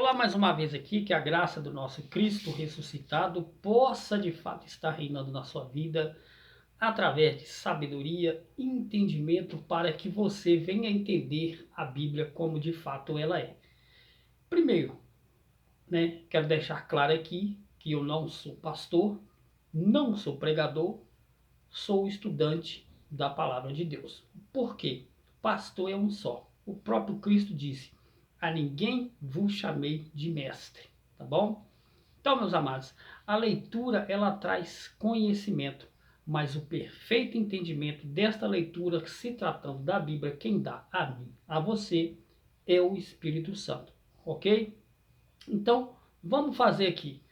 Olá mais uma vez aqui, que a graça do nosso Cristo ressuscitado possa de fato estar reinando na sua vida através de sabedoria e entendimento para que você venha entender a Bíblia como de fato ela é. Primeiro, quero deixar claro aqui que eu não sou pastor, não sou pregador, sou estudante da palavra de Deus. Por quê? Pastor é um só. O próprio Cristo disse: a ninguém vos chamei de mestre, tá bom? Então, meus amados, a leitura ela traz conhecimento, mas o perfeito entendimento desta leitura, se tratando da Bíblia, quem dá a mim, a você, é o Espírito Santo, ok? Então, vamos fazer aqui.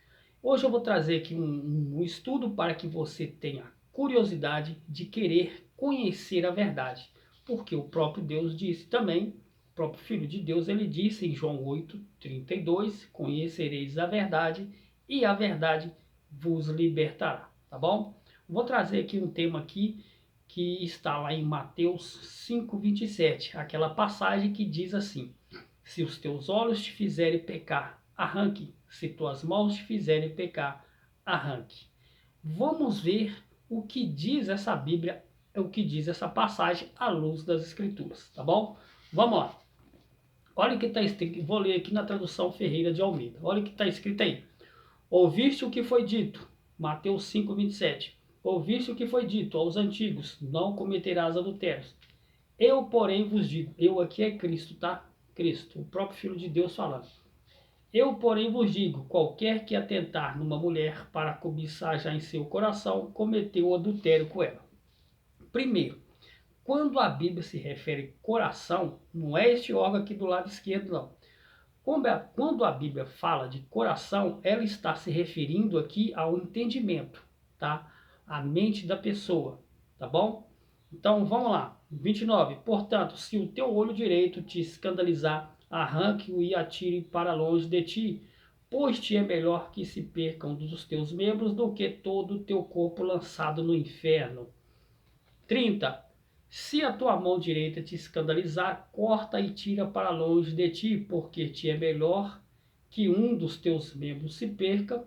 Hoje eu vou trazer aqui um estudo para que você tenha curiosidade de querer conhecer a verdade. Porque o próprio Deus disse também, o próprio Filho de Deus, ele disse em João 8:32, conhecereis a verdade e a verdade vos libertará, tá bom? Vou trazer aqui um tema aqui que está lá em Mateus 5:27, aquela passagem que diz assim: se os teus olhos te fizerem pecar, arranque. Se tuas mãos te fizerem pecar, arranque. Vamos ver o que diz essa Bíblia, o que diz essa passagem à luz das Escrituras, tá bom? Vamos lá. Olha o que está escrito, vou ler aqui na tradução Ferreira de Almeida. Olha o que está escrito aí. Ouviste o que foi dito, Mateus 5:27. Ouviste o que foi dito aos antigos, não cometerás adultérios. Eu, porém, vos digo, eu aqui é Cristo, tá? Cristo, o próprio Filho de Deus falando. Eu, porém, vos digo, qualquer que atentar numa mulher para cobiçar já em seu coração, cometeu adultério com ela. Primeiro, quando a Bíblia se refere coração, não é este órgão aqui do lado esquerdo, não. Quando a Bíblia fala de coração, ela está se referindo aqui ao entendimento, tá? A mente da pessoa, tá bom? Então, vamos lá. 29. Portanto, se o teu olho direito te escandalizar, arranque-o e atire para longe de ti, pois te é melhor que se percam dos teus membros do que todo o teu corpo lançado no inferno. 30. Se a tua mão direita te escandalizar, corta e tira para longe de ti, porque te é melhor que um dos teus membros se perca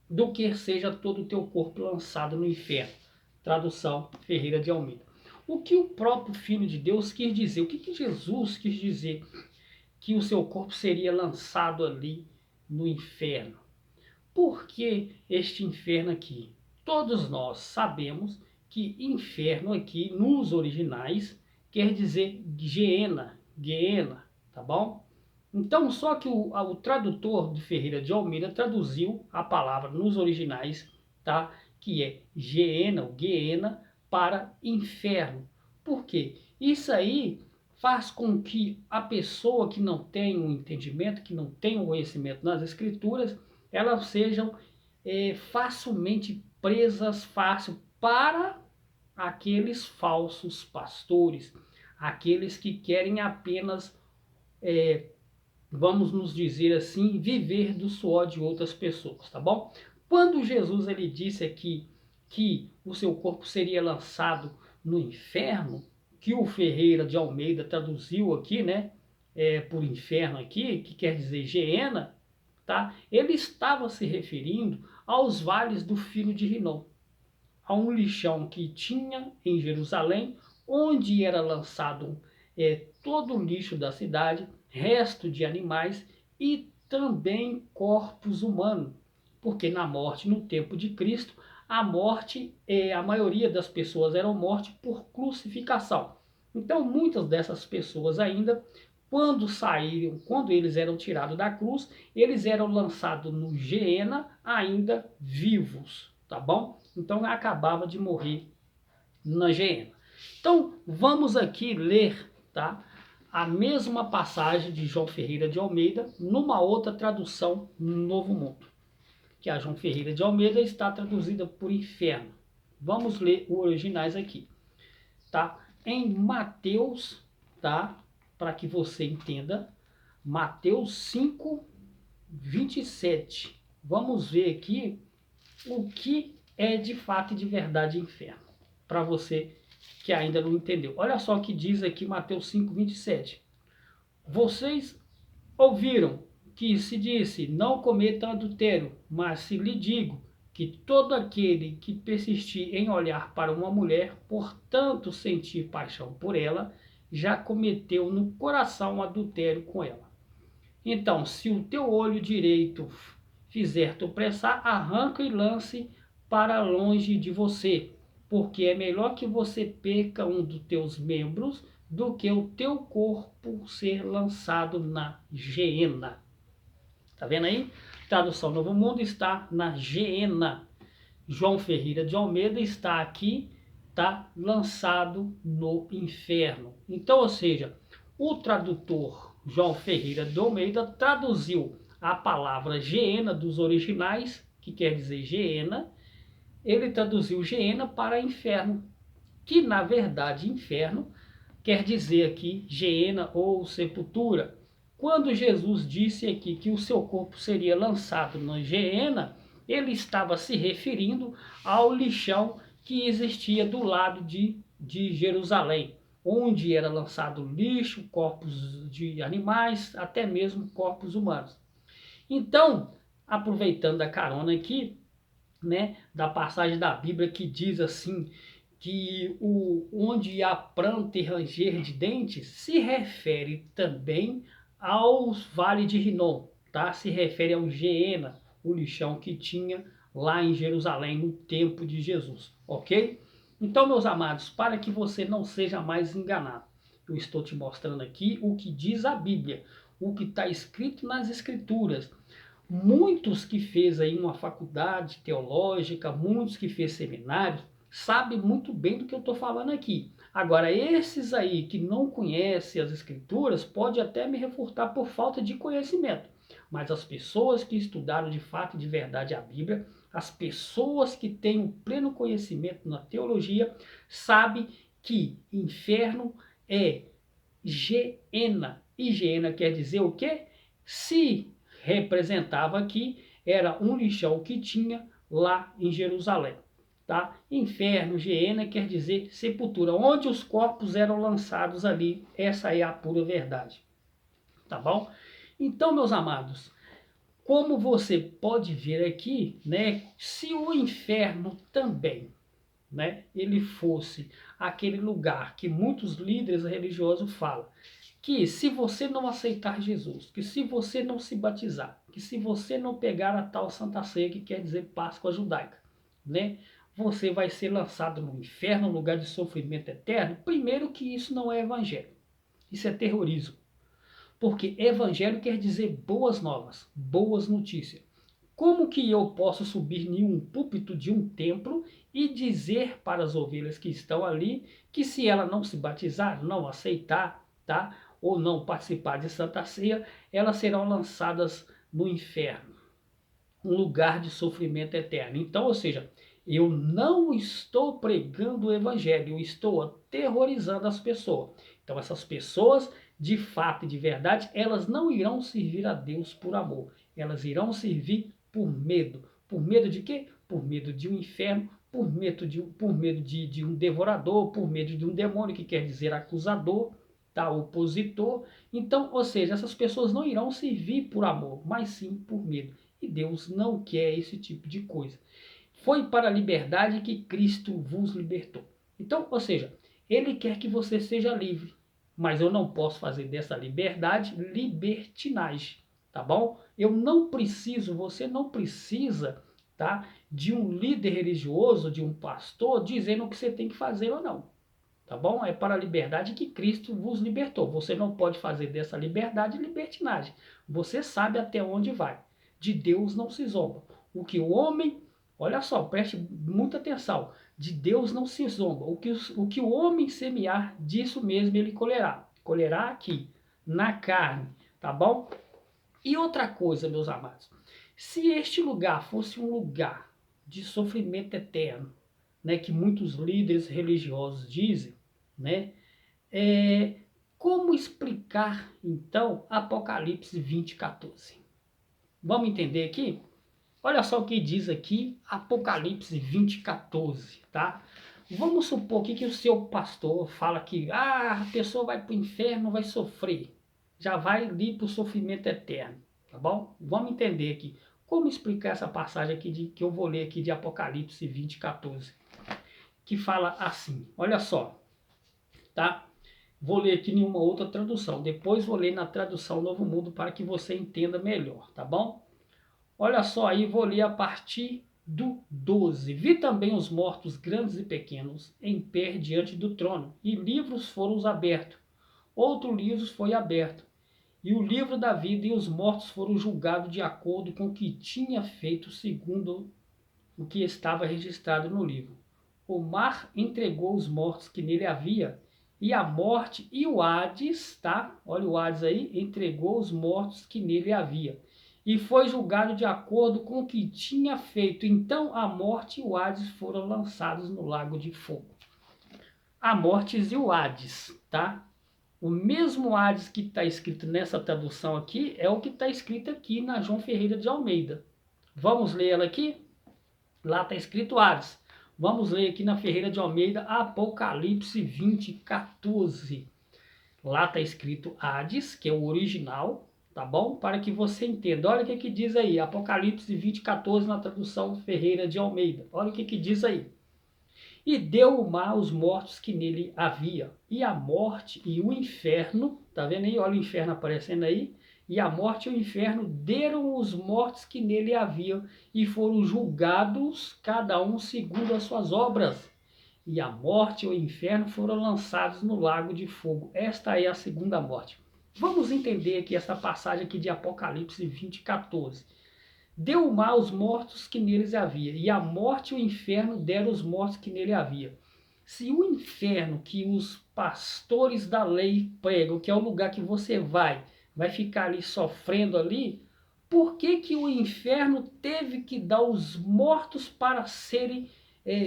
do que seja todo o teu corpo lançado no inferno. Tradução Ferreira de Almeida. O que o próprio Filho de Deus quis dizer? O que Jesus quis dizer? Que o seu corpo seria lançado ali no inferno. Por que este inferno aqui? Todos nós sabemos que inferno aqui, nos originais, quer dizer Geena, tá bom? Então, só que o tradutor de Ferreira de Almeida traduziu a palavra nos originais, tá? Que é Geena, ou Geena, para inferno. Por quê? Isso aí faz com que a pessoa que não tem um entendimento, que não tem um conhecimento nas escrituras, elas sejam facilmente presas fácil para aqueles falsos pastores, aqueles que querem apenas, vamos nos dizer assim, viver do suor de outras pessoas, tá bom? Quando Jesus ele disse aqui que o seu corpo seria lançado no inferno, que o Ferreira de Almeida traduziu aqui, por inferno aqui, que quer dizer Geena, tá? Ele estava se referindo aos vales do Filho de Rinom, a um lixão que tinha em Jerusalém, onde era lançado todo o lixo da cidade, resto de animais e também corpos humanos, porque na morte, no tempo de Cristo, a morte, a maioria das pessoas eram mortas por crucificação. Então, muitas dessas pessoas ainda, quando saíram, quando eles eram tirados da cruz, eles eram lançados no Geena ainda vivos, tá bom? Então, acabava de morrer na Geena. Então, vamos aqui ler, tá? A mesma passagem de João Ferreira de Almeida numa outra tradução no Novo Mundo, que a João Ferreira de Almeida está traduzida por inferno. Vamos ler os originais aqui, tá? Em Mateus, tá? Para que você entenda, Mateus 5:27. Vamos ver aqui o que é de fato e de verdade inferno, para você que ainda não entendeu. Olha só o que diz aqui Mateus 5:27. Vocês ouviram que se disse, não cometa adultério, mas se lhe digo que todo aquele que persistir em olhar para uma mulher, portanto sentir paixão por ela, já cometeu no coração adultério com ela. Então, se o teu olho direito fizer tropeçar, arranca e lance para longe de você, porque é melhor que você perca um dos teus membros do que o teu corpo ser lançado na geena. Tá vendo aí? Tradução Novo Mundo está na geena. João Ferreira de Almeida está aqui, tá lançado no inferno. Então, ou seja, o tradutor João Ferreira de Almeida traduziu a palavra geena dos originais, que quer dizer geena, ele traduziu geena para inferno, que na verdade inferno quer dizer aqui geena ou sepultura. Quando Jesus disse aqui que o seu corpo seria lançado na geena, ele estava se referindo ao lixão que existia do lado de Jerusalém, onde era lançado lixo, corpos de animais, até mesmo corpos humanos. Então, aproveitando a carona aqui, né, da passagem da Bíblia que diz assim, que onde há pranto e ranger de dentes, se refere também aos vales de Rinom, tá? Se refere ao Geena, o lixão que tinha lá em Jerusalém no tempo de Jesus, ok? Então, meus amados, para que você não seja mais enganado, eu estou te mostrando aqui o que diz a Bíblia, o que está escrito nas Escrituras. Muitos que fez aí uma faculdade teológica, muitos que fez seminários, sabem muito bem do que eu estou falando aqui. Agora, esses aí que não conhecem as escrituras, pode até me refutar por falta de conhecimento. Mas as pessoas que estudaram de fato e de verdade a Bíblia, as pessoas que têm um pleno conhecimento na teologia, sabem que inferno é Geena. E Geena quer dizer o quê? Se representava aqui, era um lixão que tinha lá em Jerusalém. Tá? Inferno, Geena, quer dizer sepultura, onde os corpos eram lançados ali. Essa é a pura verdade. Tá bom? Então, meus amados, como você pode ver aqui, né, se o inferno também, né, ele fosse aquele lugar que muitos líderes religiosos falam, que se você não aceitar Jesus, que se você não se batizar, que se você não pegar a tal Santa Ceia, que quer dizer Páscoa judaica, né, você vai ser lançado no inferno, um lugar de sofrimento eterno. Primeiro que isso não é evangelho, isso é terrorismo. Porque evangelho quer dizer boas novas, boas notícias. Como que eu posso subir em um púlpito de um templo e dizer para as ovelhas que estão ali que se ela não se batizar, não aceitar, tá? Ou não participar de Santa Ceia, elas serão lançadas no inferno, um lugar de sofrimento eterno. Então, ou seja, eu não estou pregando o evangelho, eu estou aterrorizando as pessoas. Então, essas pessoas, de fato e de verdade, elas não irão servir a Deus por amor, elas irão servir por medo. Por medo de quê? Por medo de um inferno, por medo de um devorador, por medo de um demônio, que quer dizer acusador, tá? Opositor. Então, ou seja, essas pessoas não irão servir por amor, mas sim por medo. E Deus não quer esse tipo de coisa. Foi para a liberdade que Cristo vos libertou. Então, ou seja, Ele quer que você seja livre, mas eu não posso fazer dessa liberdade libertinagem, tá bom? Eu não preciso, você não precisa, tá, de um líder religioso, de um pastor, dizendo o que você tem que fazer ou não. Tá bom? É para a liberdade que Cristo vos libertou. Você não pode fazer dessa liberdade libertinagem. Você sabe até onde vai. De Deus não se zomba. O que o homem, olha só, preste muita atenção. De Deus não se zomba. O que o homem semear, disso mesmo ele colherá. Colherá aqui, na carne. Tá bom? E outra coisa, meus amados. Se este lugar fosse um lugar de sofrimento eterno, né, que muitos líderes religiosos dizem, né, como explicar, então, Apocalipse 20:14? Vamos entender aqui? Olha só o que diz aqui, Apocalipse 20:14, tá? Vamos supor aqui que o seu pastor fala que a pessoa vai para o inferno, vai sofrer, já vai ali para o sofrimento eterno. tá bom? Vamos entender aqui. Como explicar essa passagem aqui que eu vou ler aqui de Apocalipse 20:14, que fala assim, olha só, tá? Vou ler aqui em uma outra tradução, depois vou ler na tradução Novo Mundo para que você entenda melhor, tá bom? Olha só aí, vou ler a partir do 12. Vi também os mortos grandes e pequenos em pé diante do trono, e livros foram abertos. Outro livro foi aberto, e o livro da vida, e os mortos foram julgados de acordo com o que tinha feito, segundo o que estava registrado no livro. O mar entregou os mortos que nele havia, e a morte e o Hades, tá? Olha o Hades aí, entregou os mortos que nele havia, e foi julgado de acordo com o que tinha feito. Então a morte e o Hades foram lançados no lago de fogo. A morte e o Hades, tá? O mesmo Hades que está escrito nessa tradução aqui é o que está escrito aqui na João Ferreira de Almeida. Vamos ler ela aqui? Lá está escrito Hades. Vamos ler aqui na Ferreira de Almeida, Apocalipse 20:14. Lá está escrito Hades, que é o original, tá bom? Para que você entenda. Olha o que diz aí, Apocalipse 20:14 na tradução Ferreira de Almeida. Olha o que diz aí. E deu o mar aos mortos que nele havia, e a morte e o inferno, tá vendo aí? Olha o inferno aparecendo aí. E a morte e o inferno deram os mortos que nele haviam, e foram julgados, cada um segundo as suas obras. E a morte e o inferno foram lançados no lago de fogo. Esta é a segunda morte. Vamos entender aqui essa passagem aqui de Apocalipse 20:14. Deu o mar aos mortos que neles havia, e a morte e o inferno deram os mortos que nele havia. Se o inferno que os pastores da lei pregam, que é o lugar que você vai ficar ali sofrendo ali, por que que o inferno teve que dar os mortos para serem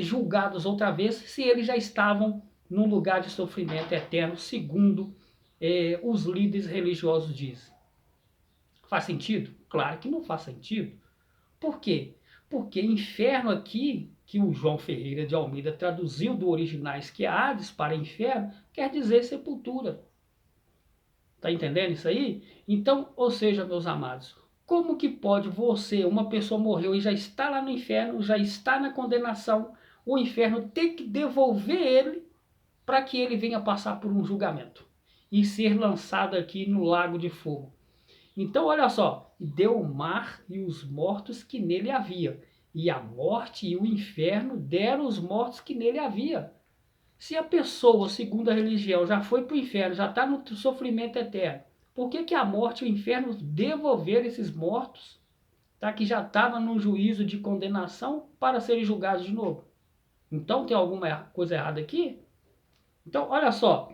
julgados outra vez, se eles já estavam num lugar de sofrimento eterno, segundo os líderes religiosos dizem? Faz sentido? Claro que não faz sentido. Por quê? Porque inferno aqui, que o João Ferreira de Almeida traduziu do originais, que é Hades para inferno, quer dizer sepultura. Tá entendendo isso aí? Então, ou seja, meus amados, como que pode você, uma pessoa morreu e já está lá no inferno, já está na condenação, o inferno ter que devolver ele para que ele venha passar por um julgamento e ser lançado aqui no lago de fogo? Então, olha só, deu o mar e os mortos que nele havia, e a morte e o inferno deram os mortos que nele havia. Se a pessoa, segundo a religião, já foi para o inferno, já está no sofrimento eterno, por que que a morte e o inferno devolveram esses mortos, tá, que já estavam no juízo de condenação, para serem julgados de novo? Então tem alguma coisa errada aqui? Então, olha só,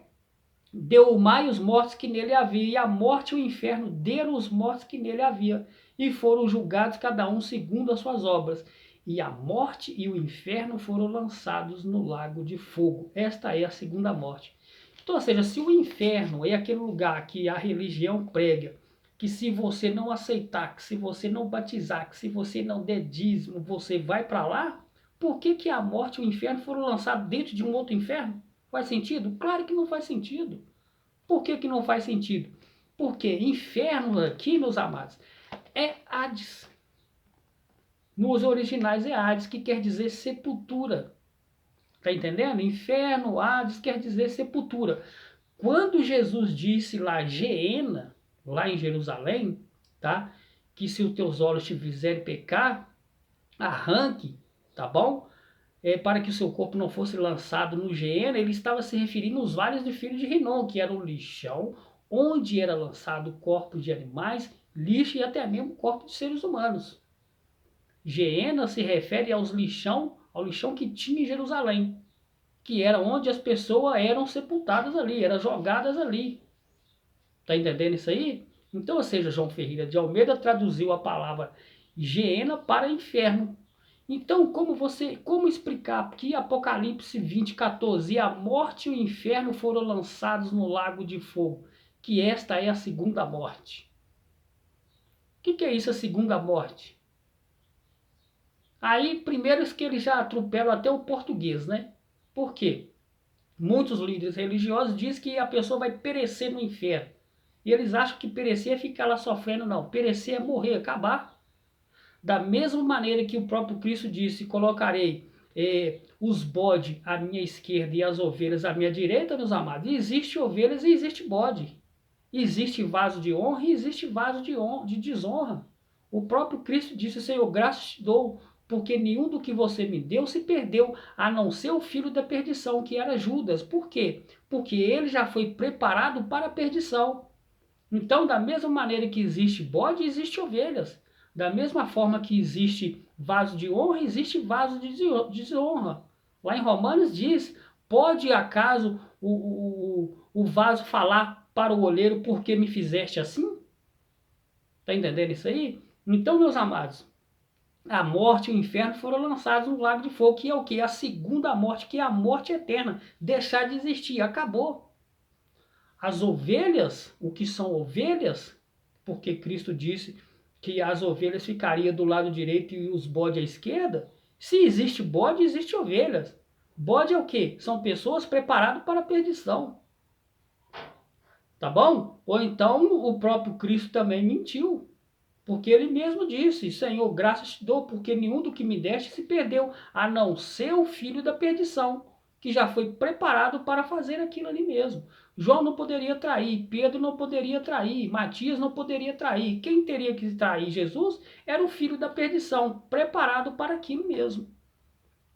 deu o mar e os mortos que nele havia, e a morte e o inferno deram os mortos que nele havia, e foram julgados cada um segundo as suas obras. E a morte e o inferno foram lançados no lago de fogo. Esta é a segunda morte. Então, ou seja, se o inferno é aquele lugar que a religião prega, que se você não aceitar, que se você não batizar, que se você não der dízimo, você vai para lá, por que que a morte e o inferno foram lançados dentro de um outro inferno? Faz sentido? Claro que não faz sentido. Por que que não faz sentido? Porque inferno aqui, meus amados, é Hades. Nos originais é Hades, que quer dizer sepultura. Tá entendendo? Inferno, Hades, quer dizer sepultura. Quando Jesus disse lá, Geena, lá em Jerusalém, tá? Que se os teus olhos te fizerem pecar, arranque, tá bom? Para que o seu corpo não fosse lançado no Geena, ele estava se referindo aos vales do filho de Rinom, que era o lixão, onde era lançado corpo de animais, lixo e até mesmo corpo de seres humanos. Geena se refere aos lixão, ao lixão que tinha em Jerusalém, que era onde as pessoas eram sepultadas ali, eram jogadas ali. Tá entendendo isso aí? Então, ou seja, João Ferreira de Almeida traduziu a palavra Geena para inferno. Então, como explicar que Apocalipse 20:14, e a morte e o inferno foram lançados no lago de fogo, que esta é a segunda morte? O que é isso, a segunda morte? Aí, primeiro que eles já atropelam até o português, né? Por quê? Muitos líderes religiosos dizem que a pessoa vai perecer no inferno. E eles acham que perecer é ficar lá sofrendo, não. Perecer é morrer, acabar. Da mesma maneira que o próprio Cristo disse, colocarei os bodes à minha esquerda e as ovelhas à minha direita, meus amados. Existe ovelhas e existe bode. Existe vaso de honra e existe vaso de desonra. O próprio Cristo disse, Senhor, graças te dou, porque nenhum do que você me deu se perdeu, a não ser o filho da perdição, que era Judas. Por quê? Porque ele já foi preparado para a perdição. Então, da mesma maneira que existe bode, existe ovelhas. Da mesma forma que existe vaso de honra, existe vaso de desonra. Lá em Romanos diz, pode acaso o vaso falar para o oleiro, porque me fizeste assim? Está entendendo isso aí? Então, meus amados, a morte e o inferno foram lançados no lago de fogo, que é o quê? A segunda morte, que é a morte eterna. Deixar de existir, acabou. As ovelhas, o que são ovelhas, porque Cristo disse que as ovelhas ficariam do lado direito e os bodes à esquerda. Se existe bode, existe ovelhas. Bode é o quê? São pessoas preparadas para a perdição. Tá bom? Ou então o próprio Cristo também mentiu. Porque ele mesmo disse, Senhor, graças te dou, porque nenhum do que me deste se perdeu, a não ser o filho da perdição, que já foi preparado para fazer aquilo ali mesmo. João não poderia trair, Pedro não poderia trair, Matias não poderia trair. Quem teria que trair Jesus era o filho da perdição, preparado para aquilo mesmo.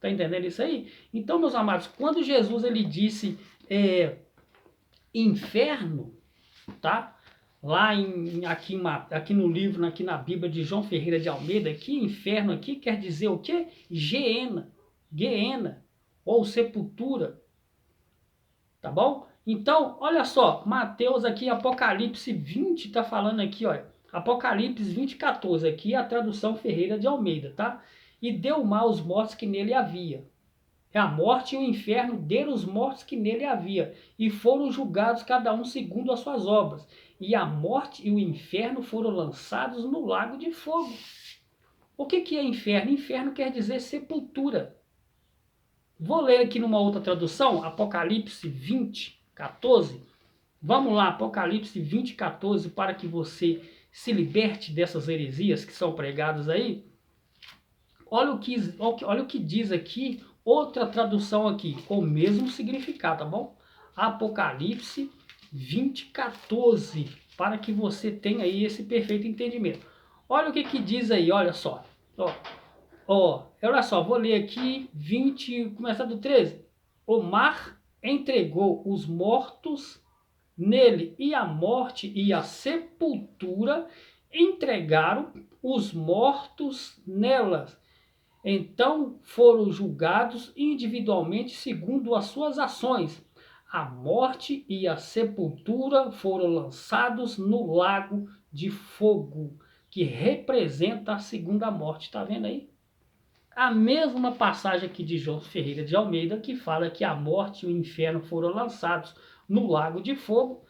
Tá entendendo isso aí? Então, meus amados, quando Jesus ele disse inferno, tá? Lá aqui no livro, aqui na Bíblia de João Ferreira de Almeida, aqui inferno aqui quer dizer o quê? Geena, ou sepultura, tá bom? Então, olha só, Mateus aqui, Apocalipse 20, tá falando aqui, olha, Apocalipse 20, 14, aqui é a tradução Ferreira de Almeida, tá? E deu mal aos mortos que nele havia. A morte e o inferno deram os mortos que nele havia, e foram julgados cada um segundo as suas obras. E a morte e o inferno foram lançados no lago de fogo. O que é inferno? Inferno quer dizer sepultura. Vou ler aqui numa outra tradução, Apocalipse 20, 14. Vamos lá, Apocalipse 20, 14, para que você se liberte dessas heresias que são pregadas aí. Olha o que diz aqui, outra tradução aqui, com o mesmo significado, tá bom? Apocalipse 20, 14, para que você tenha aí esse perfeito entendimento. Olha o que diz aí, olha só. Olha só, vou ler aqui 20, começar do 13. O mar entregou os mortos nele, e a morte e a sepultura entregaram os mortos nelas. Então foram julgados individualmente segundo as suas ações. A morte e a sepultura foram lançados no lago de fogo, que representa a segunda morte. Está vendo aí? A mesma passagem aqui de João Ferreira de Almeida, que fala que a morte e o inferno foram lançados no lago de fogo.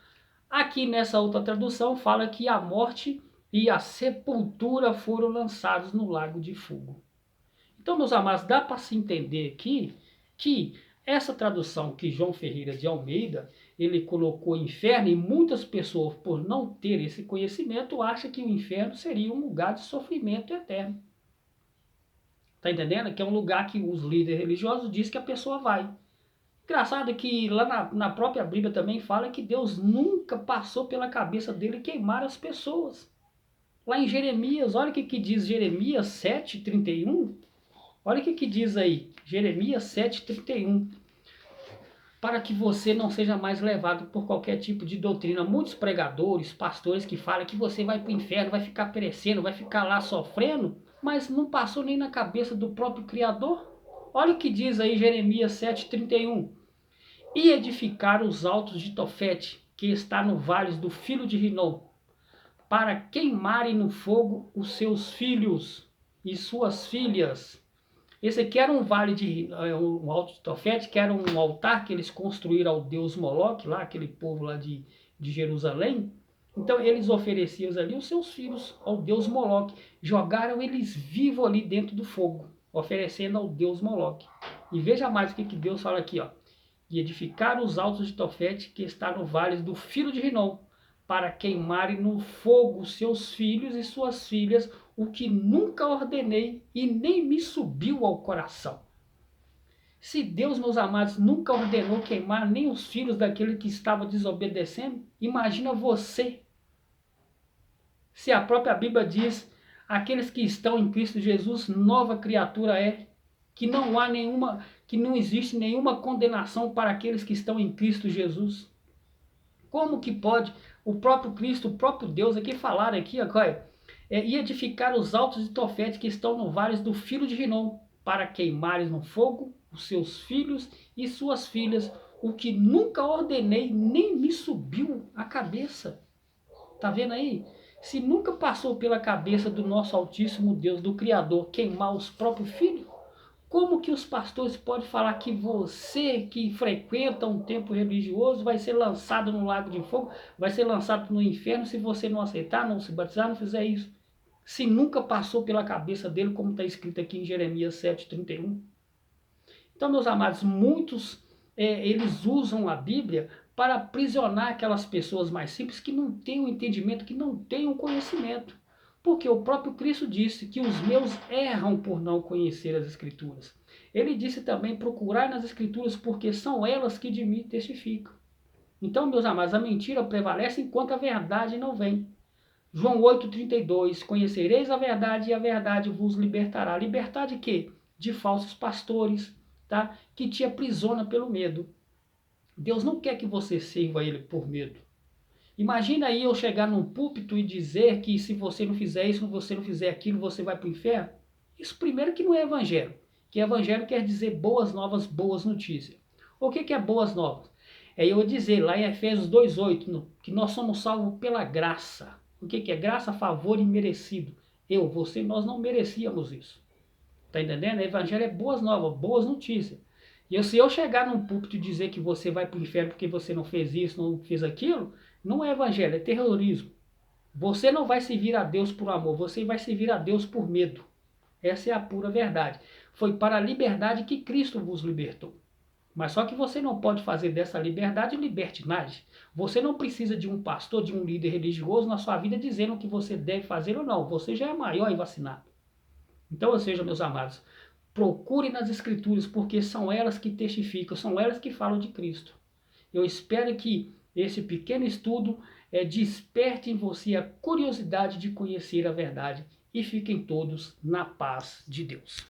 Aqui nessa outra tradução fala que a morte e a sepultura foram lançados no lago de fogo. Então, meus amados, dá para se entender aqui que essa tradução que João Ferreira de Almeida, ele colocou inferno, e muitas pessoas, por não ter esse conhecimento, acham que o inferno seria um lugar de sofrimento eterno. Tá entendendo? Que é um lugar que os líderes religiosos dizem que a pessoa vai. Engraçado que lá na própria Bíblia também fala que Deus nunca passou pela cabeça dele queimar as pessoas. Lá em Jeremias, olha o que diz Jeremias 7:31. Olha o que diz aí, Jeremias 7:31. Para que você não seja mais levado por qualquer tipo de doutrina. Muitos pregadores, pastores que falam que você vai para o inferno, vai ficar perecendo, vai ficar lá sofrendo, mas não passou nem na cabeça do próprio Criador. Olha o que diz aí Jeremias 7:31. E edificar os altos de Tofete, que está no vale do filho de Rinom, para queimarem no fogo os seus filhos e suas filhas. Esse aqui era um vale um alto de Tofete, que era um altar que eles construíram ao deus Moloque, lá aquele povo lá de Jerusalém. Então eles ofereciam ali os seus filhos ao deus Moloque, jogaram eles vivos ali dentro do fogo, oferecendo ao deus Moloque. E veja mais o que Deus fala aqui, ó. E edificar os altos de Tofete, que está no vale do filho de Rinom, para queimarem no fogo seus filhos e suas filhas, o que nunca ordenei e nem me subiu ao coração. Se Deus, meus amados, nunca ordenou queimar nem os filhos daquele que estava desobedecendo, imagina você. Se a própria Bíblia diz, aqueles que estão em Cristo Jesus, nova criatura é, que não existe nenhuma condenação para aqueles que estão em Cristo Jesus. Como que pode o próprio Cristo, o próprio Deus aqui falar aqui, e edificar os altos de Tofete que estão no vale do Filho de Rinom, para queimares no fogo os seus filhos e suas filhas, o que nunca ordenei, nem me subiu à cabeça. Tá vendo aí? Se nunca passou pela cabeça do nosso Altíssimo Deus, do Criador, queimar os próprios filhos, como que os pastores podem falar que você que frequenta um templo religioso vai ser lançado no lago de fogo, vai ser lançado no inferno se você não aceitar, não se batizar, não fizer isso? Se nunca passou pela cabeça dele, como está escrito aqui em Jeremias 7,31. Então, meus amados, muitos eles usam a Bíblia para aprisionar aquelas pessoas mais simples que não têm o entendimento, que não têm o conhecimento. Porque o próprio Cristo disse que os meus erram por não conhecer as Escrituras. Ele disse também, procurai nas Escrituras, porque são elas que de mim testificam. Então, meus amados, a mentira prevalece enquanto a verdade não vem. João 8,32, conhecereis a verdade e a verdade vos libertará. Libertar de quê? De falsos pastores, tá? Que te aprisiona pelo medo. Deus não quer que você sirva a Ele por medo. Imagina aí eu chegar num púlpito e dizer que se você não fizer isso, se você não fizer aquilo, você vai para o inferno. Isso primeiro que não é evangelho. Que evangelho quer dizer boas novas, boas notícias. O que é boas novas? É eu dizer lá em Efésios 2,8 que nós somos salvos pela graça. O que é graça, favor e merecido? Eu, você, nós não merecíamos isso. Tá entendendo? O evangelho é boas novas, boas notícias. E se eu chegar num púlpito e dizer que você vai para o inferno porque você não fez isso, não fez aquilo, não é evangelho, é terrorismo. Você não vai servir a Deus por amor, você vai servir a Deus por medo. Essa é a pura verdade. Foi para a liberdade que Cristo vos libertou. Mas só que você não pode fazer dessa liberdade libertinagem. Você não precisa de um pastor, de um líder religioso na sua vida dizendo o que você deve fazer ou não. Você já é maior e vacinado. Então, ou seja, meus amados, procure nas Escrituras, porque são elas que testificam, são elas que falam de Cristo. Eu espero que esse pequeno estudo desperte em você a curiosidade de conhecer a verdade e fiquem todos na paz de Deus.